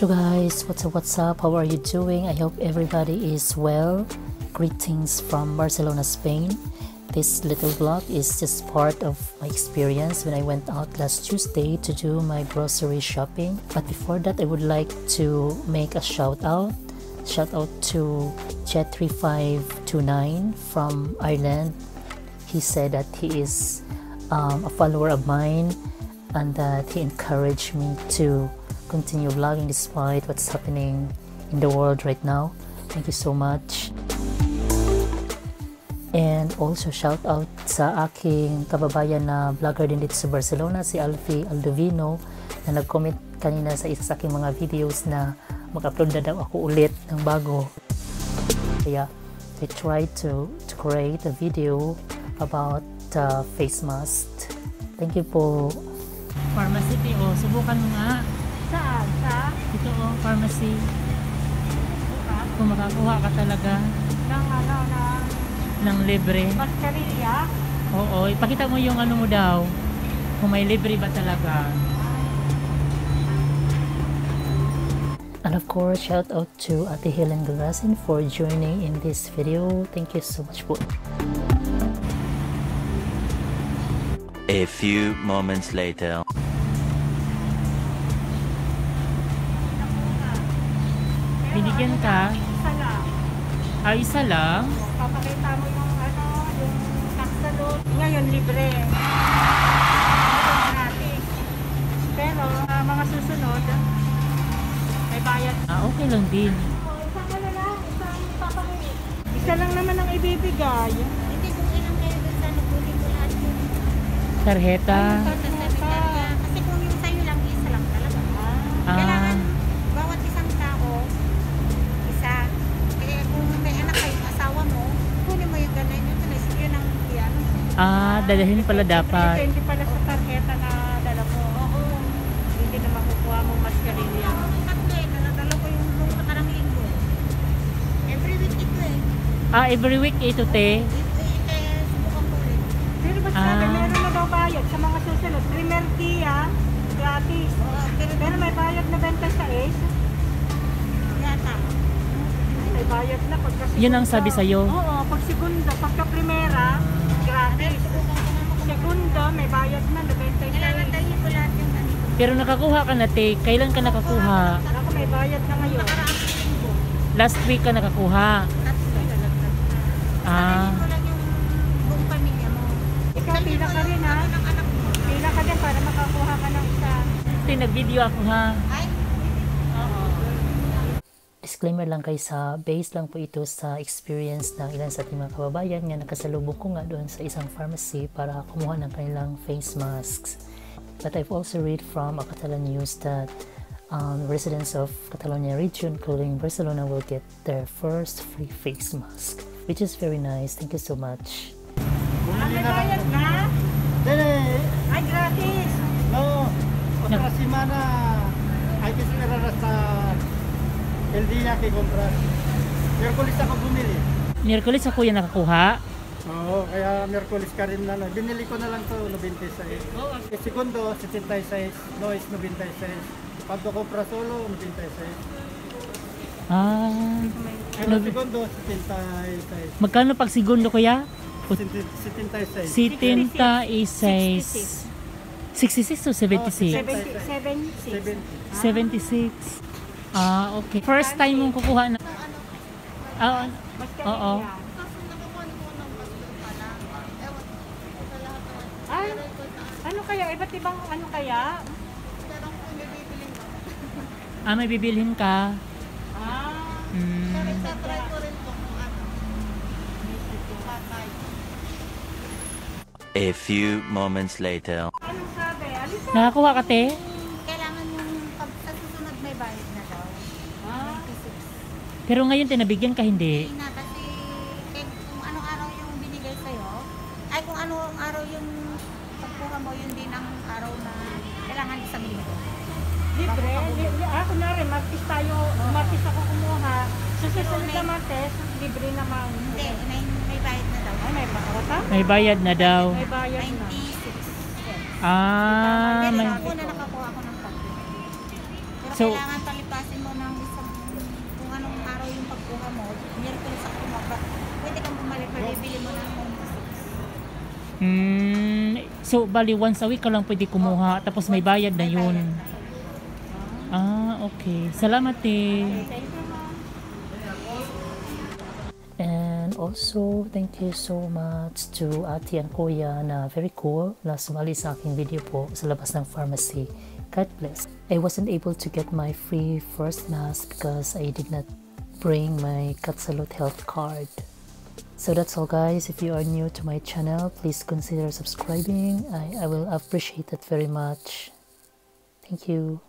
Hello guys, what's up? How are you doing? I hope everybody is well. Greetings from Barcelona, Spain. This little vlog is just part of my experience when I went out last Tuesday to do my grocery shopping. But before that, I would like to make a shout out. Shout out to Jet3529 from Ireland. He said that he is a follower of mine and that he encouraged me to continue vlogging despite what's happening in the world right now. Thank you so much. And also shout out sa aking kababayan na vlogger din dito sa Barcelona, si Alfie Aldovino, na nag-comment kanina sa isa sa aking mga videos na mag-upload na daw ako ulit ng bago. Kaya I tried to create a video about face mask. Thank you po. Pharmacy po, subukan mo nga. Saan? Sa? Ito o, pharmacy. Kung makakuha ka talaga ng libre. Mascarilla? Oo, ipakita mo yung ano mo daw. Kung may libre ba talaga. And of course, shout out to Ate Helen Galasin for joining in this video. Thank you so much po. A few moments later. Binigyan ka? Isa lang. Isa lang? Papakita mo yung yung Catsalut. Ngayon libre. Gratis. Pero mga susunod, may bayad. Okay lang din. Isang lang, isang papakita. Isa lang naman ang ibibigay. Hindi kung ilang kayo doon sa nagbuling ko lahat yun. Tarjeta? Kasi kung yung sa'yo lang, isa lang talaga. Kailangan bawat isang tao, isa. Kaya kung may anak kayo, asawa mo, kunin mo yung ganay nyo. Yun ang yan. Dalahin pala dapat. Hindi pala sa tarjeta na dala mo. Oo. Hindi na makukuha mong mascarilla. Kasi naladala ko yung nakarang linggo. Every week ito eh. Every week ito, te? Subukan ko ulit. Pero ba't sabi, meron na daw bayad sa mga susunod. Primer tiya, gratis. Pero may bayad na 26. Yata. May bayad na pagka segunda. Yun ang sabi sa'yo? Oo, pag segunda, pagka primera, gratis. Segunda, may bayad na 26. Kailangan dahil ko lahat yung ganito. Pero nakakuha ka na, te. Kailan ka nakakuha? Ako may bayad na ngayon. Last week ka nakakuha. Sabihin mo lang yung buong pamilya mo. Ikaw, pila ka rin ha? Pila ka din para makakuha ka ng isa. Te, nag-video ako ha. Ay? Oo. Disclaimer lang kay sa base lang po ito sa experience ng ilan sa ating mga kababayan nga nakasalubong ko nga doon sa isang pharmacy para kumuha ng kanilang face masks. But I've also read from a Catalan news that residents of Catalonia region, including Barcelona, will get their first free face mask, which is very nice. Thank you so much. May bayad na? Ay, gratis! No, otra semana hay que esperar hasta el día que compras. Miyerkules ako bumili. Miyerkules ako yan nakakuha. Oo, kaya Miyerkules ka rin na. Binili ko na lang to 96. El segundo, 76. No, es 96. Pag compra solo, 96. El segundo, 76. Magkano pag segundo kuya? 76. 76. 66 o 76? 76. Okay. First time mong kukuha na. Oo. Ay, ano kaya? Iba't ibang ano kaya? May bibilhin ka. A few moments later. Anong sabi? Alisa? Nakakuha ka, te? Kailangan yung pag sa susunod may bayad na daw. 26. Pero ngayon, te, nabigyan ka hindi? Hindi na kasi kung anong araw yung binigay sa'yo, ay kung anong araw yung pagkuha mo, yun din ang araw na kailangan isang linggo. Libre? Ako na rin, Martis tayo, Martis ako kumuha. Susunod na Martes, libre naman. Hindi, may bayad na daw. Ay, may bayad. May bayad na daw. May bayad na. 96. May... Ako na nakakuha ako ng 4. Pero So, kailangan palipasin So, bali once a week ka lang pwede kumuha, tapos may bayad na yun. Okay. Salamat eh. And also, thank you so much to Ate and Kuya na very cool na sumali sa aking video po sa labas ng pharmacy. God bless. I wasn't able to get my free first mask because I did not bring my Catsalut health card. So that's all guys. If you are new to my channel, please consider subscribing. I will appreciate it very much. Thank you.